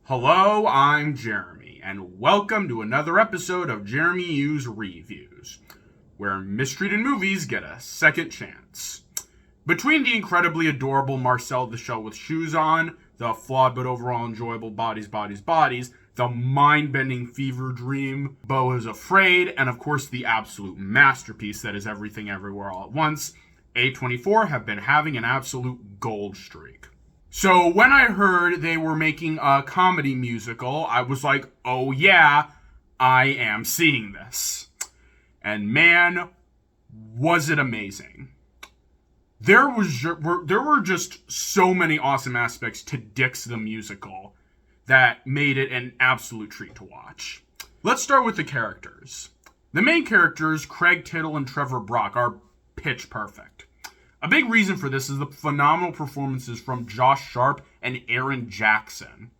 Hello, I'm Jeremy, and welcome to another episode of Jeremy U's Reviews, where mistreated movies get a second chance. Between the incredibly adorable Marcel the Shell with shoes on, the flawed but overall enjoyable Bodies, the mind-bending fever dream Beau is Afraid, and of course the absolute masterpiece that is Everything Everywhere All at Once, A24 have been having an absolute gold streak. So when I heard they were making a comedy musical, I was like, oh yeah, I am seeing this. And man, was it amazing. There were just so many awesome aspects to Dix the Musical that made it an absolute treat to watch. Let's start with the characters. The main characters, Craig Tittle and Trevor Brock, are pitch perfect. A big reason for this is the phenomenal performances from Josh Sharp and Aaron Jackson.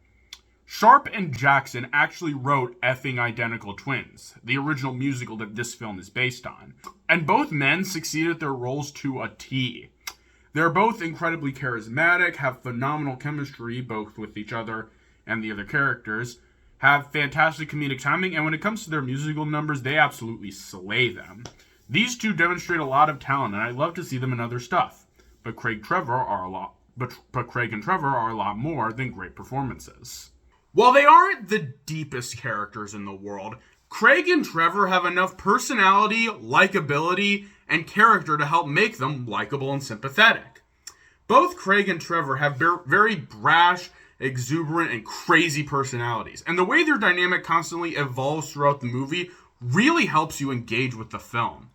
Sharp and Jackson actually wrote Effing Identical Twins, the original musical that this film is based on, and both men succeeded at their roles to a T. They're both incredibly charismatic, have phenomenal chemistry both with each other and the other characters, have fantastic comedic timing, and when it comes to their musical numbers, they absolutely slay them. These two demonstrate a lot of talent, and I love to see them in other stuff. But Craig and Trevor are a lot more than great performances. While they aren't the deepest characters in the world, Craig and Trevor have enough personality, likability, and character to help make them likable and sympathetic. Both Craig and Trevor have very brash, exuberant, and crazy personalities, and the way their dynamic constantly evolves throughout the movie really helps you engage with the film.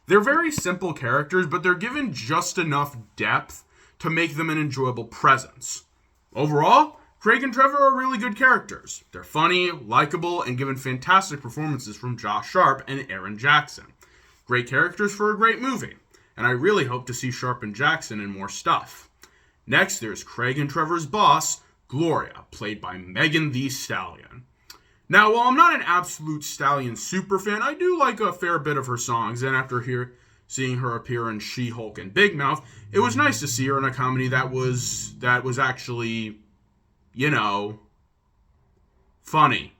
They're very simple characters, but they're given just enough depth to make them an enjoyable presence. Overall, Craig and Trevor are really good characters. They're funny, likable, and given fantastic performances from Josh Sharp and Aaron Jackson. Great characters for a great movie, and I really hope to see Sharp and Jackson in more stuff. Next, there's Craig and Trevor's boss, Gloria, played by Megan Thee Stallion. Now, while I'm not an absolute Stallion superfan, I do like a fair bit of her songs, and after seeing her appear in She-Hulk and Big Mouth, it was nice to see her in a comedy that was actually, funny.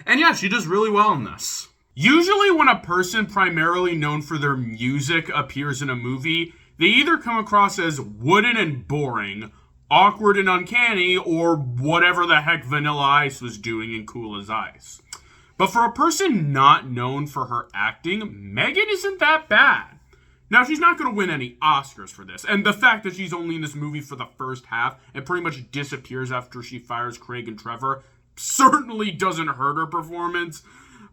And yeah, she does really well in this. Usually when a person primarily known for their music appears in a movie, they either come across as wooden and boring, awkward and uncanny, or whatever the heck Vanilla Ice was doing in Cool as Ice. But for a person not known for her acting, Megan isn't that bad. Now, she's not going to win any Oscars for this, and the fact that she's only in this movie for the first half and pretty much disappears after she fires Craig and Trevor certainly doesn't hurt her performance.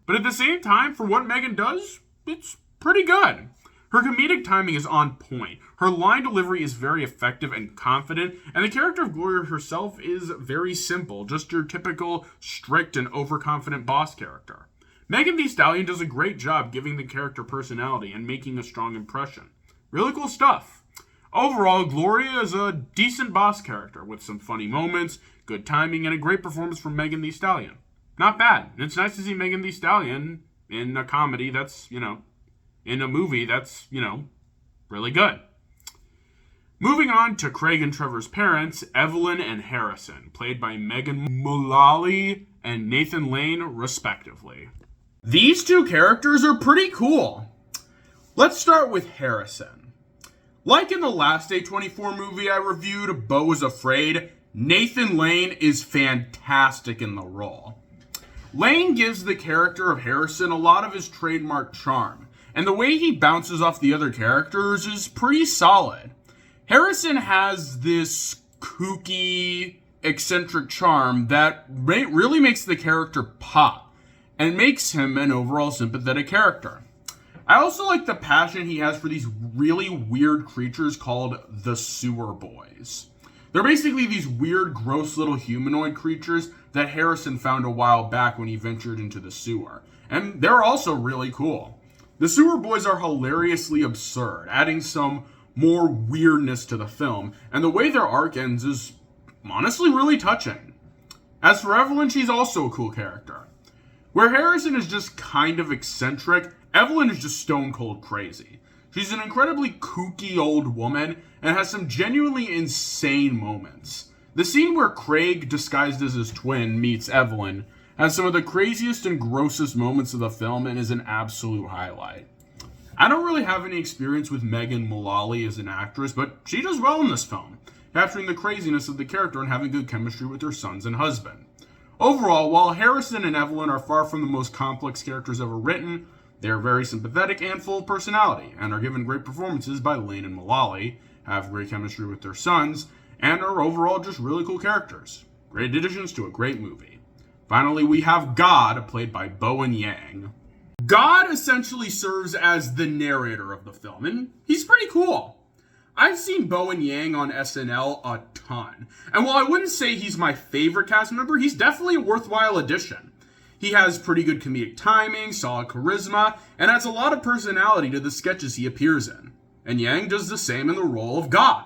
But at the same time, for what Megan does, it's pretty good. Her comedic timing is on point. Her line delivery is very effective and confident, and the character of Gloria herself is very simple, just your typical strict and overconfident boss character. Megan Thee Stallion does a great job giving the character personality and making a strong impression. Really cool stuff. Overall, Gloria is a decent boss character with some funny moments, good timing, and a great performance from Megan Thee Stallion. Not bad. It's nice to see Megan Thee Stallion in a comedy that's, in a movie that's, really good. Moving on to Craig and Trevor's parents, Evelyn and Harrison, played by Megan Mullally and Nathan Lane, respectively. These two characters are pretty cool. Let's start with Harrison. Like in the last A24 movie I reviewed, Beau is Afraid, Nathan Lane is fantastic in the role. Lane gives the character of Harrison a lot of his trademark charm, and the way he bounces off the other characters is pretty solid. Harrison has this kooky, eccentric charm that really makes the character pop, and makes him an overall sympathetic character. I also like the passion he has for these really weird creatures called the Sewer Boys. They're basically these weird, gross little humanoid creatures that Harrison found a while back when he ventured into the sewer. And they're also really cool. The Sewer Boys are hilariously absurd, adding some more weirdness to the film, and the way their arc ends is honestly really touching. As for Evelyn, she's also a cool character. Where Harrison is just kind of eccentric, Evelyn is just stone cold crazy. She's an incredibly kooky old woman and has some genuinely insane moments. The scene where Craig, disguised as his twin, meets Evelyn has some of the craziest and grossest moments of the film and is an absolute highlight. I don't really have any experience with Megan Mullally as an actress, but she does well in this film, capturing the craziness of the character and having good chemistry with her sons and husband. Overall, while Harrison and Evelyn are far from the most complex characters ever written, they are very sympathetic and full of personality, and are given great performances by Lane and Mullally, have great chemistry with their sons, and are overall just really cool characters. Great additions to a great movie. Finally, we have God, played by Bowen Yang. God essentially serves as the narrator of the film, and he's pretty cool. I've seen Bowen Yang on SNL a ton, and while I wouldn't say he's my favorite cast member, he's definitely a worthwhile addition. He has pretty good comedic timing, solid charisma, and adds a lot of personality to the sketches he appears in. And Yang does the same in the role of God.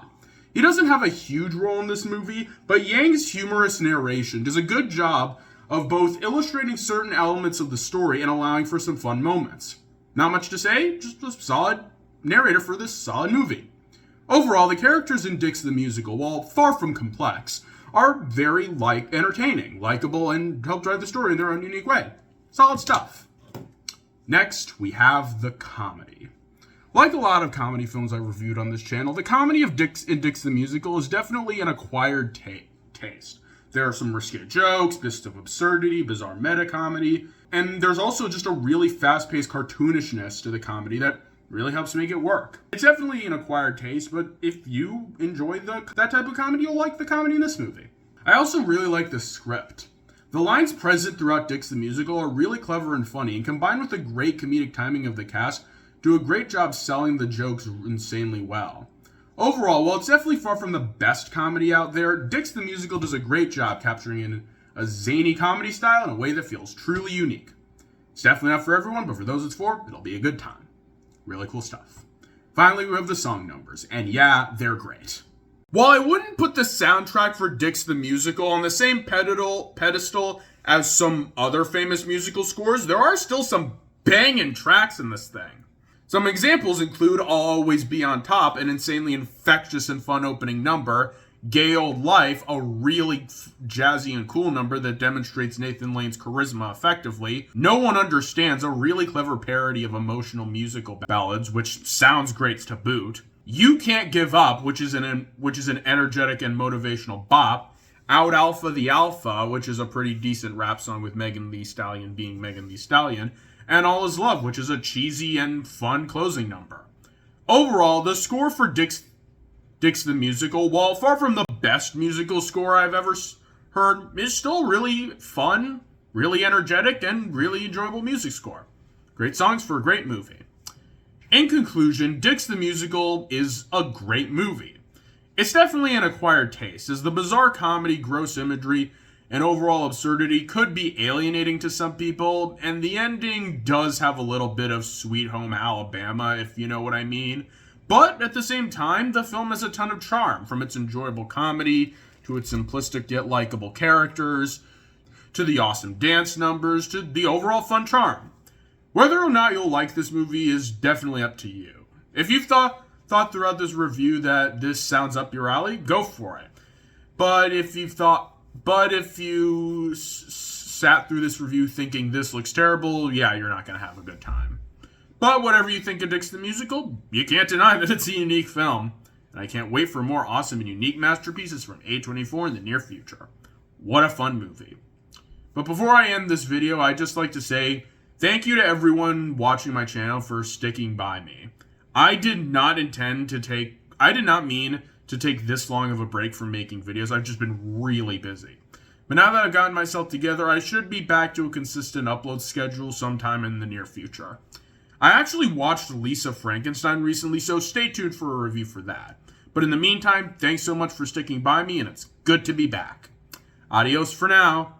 He doesn't have a huge role in this movie, but Yang's humorous narration does a good job of both illustrating certain elements of the story and allowing for some fun moments. Not much to say, just a solid narrator for this solid movie. Overall, the characters in Dix the Musical, while far from complex, are very entertaining, likable, and help drive the story in their own unique way. Solid stuff. Next, we have the comedy. Like a lot of comedy films I've reviewed on this channel, the comedy of Dix the Musical is definitely an acquired taste. There are some risque jokes, bits of absurdity, bizarre meta-comedy, and there's also just a really fast-paced cartoonishness to the comedy that really helps make it work. It's definitely an acquired taste, but if you enjoy that type of comedy, you'll like the comedy in this movie. I also really like the script. The lines present throughout Dix the Musical are really clever and funny, and combined with the great comedic timing of the cast, do a great job selling the jokes insanely well. Overall, while it's definitely far from the best comedy out there, Dix the Musical does a great job capturing a zany comedy style in a way that feels truly unique. It's definitely not for everyone, but for those it's for, it'll be a good time. Really cool stuff. Finally, we have the song numbers, and yeah, they're great. While I wouldn't put the soundtrack for Dix the Musical on the same pedestal as some other famous musical scores, there are still some banging tracks in this thing. Some examples include I'll Always Be on Top, an insanely infectious and fun opening number, Gay Old Life, a really jazzy and cool number that demonstrates Nathan Lane's charisma effectively, No One Understands, a really clever parody of emotional musical ballads, which sounds great to boot, You Can't Give Up, which is an energetic and motivational bop, Out Alpha the Alpha, which is a pretty decent rap song with Megan Thee Stallion being Megan Thee Stallion, and All Is Love, which is a cheesy and fun closing number. Overall, the score for Dix the Musical, while far from the best musical score I've ever heard, is still really fun, really energetic, and really enjoyable music score. Great songs for a great movie. In conclusion, Dix the Musical is a great movie. It's definitely an acquired taste, as the bizarre comedy, gross imagery, and overall absurdity could be alienating to some people, and the ending does have a little bit of Sweet Home Alabama, if you know what I mean. But at the same time, the film has a ton of charm, from its enjoyable comedy, to its simplistic yet likable characters, to the awesome dance numbers, to the overall fun charm. Whether or not you'll like this movie is definitely up to you. If you've thought throughout this review that this sounds up your alley, go for it. But if you sat through this review thinking this looks terrible, yeah, you're not going to have a good time. But whatever you think of Dix the Musical, you can't deny that it's a unique film. And I can't wait for more awesome and unique masterpieces from A24 in the near future. What a fun movie. But before I end this video, I'd just like to say thank you to everyone watching my channel for sticking by me. I did not mean to take this long of a break from making videos. I've just been really busy. But now that I've gotten myself together, I should be back to a consistent upload schedule sometime in the near future. I actually watched Lisa Frankenstein recently, so stay tuned for a review for that. But in the meantime, thanks so much for sticking by me, and it's good to be back. Adios for now.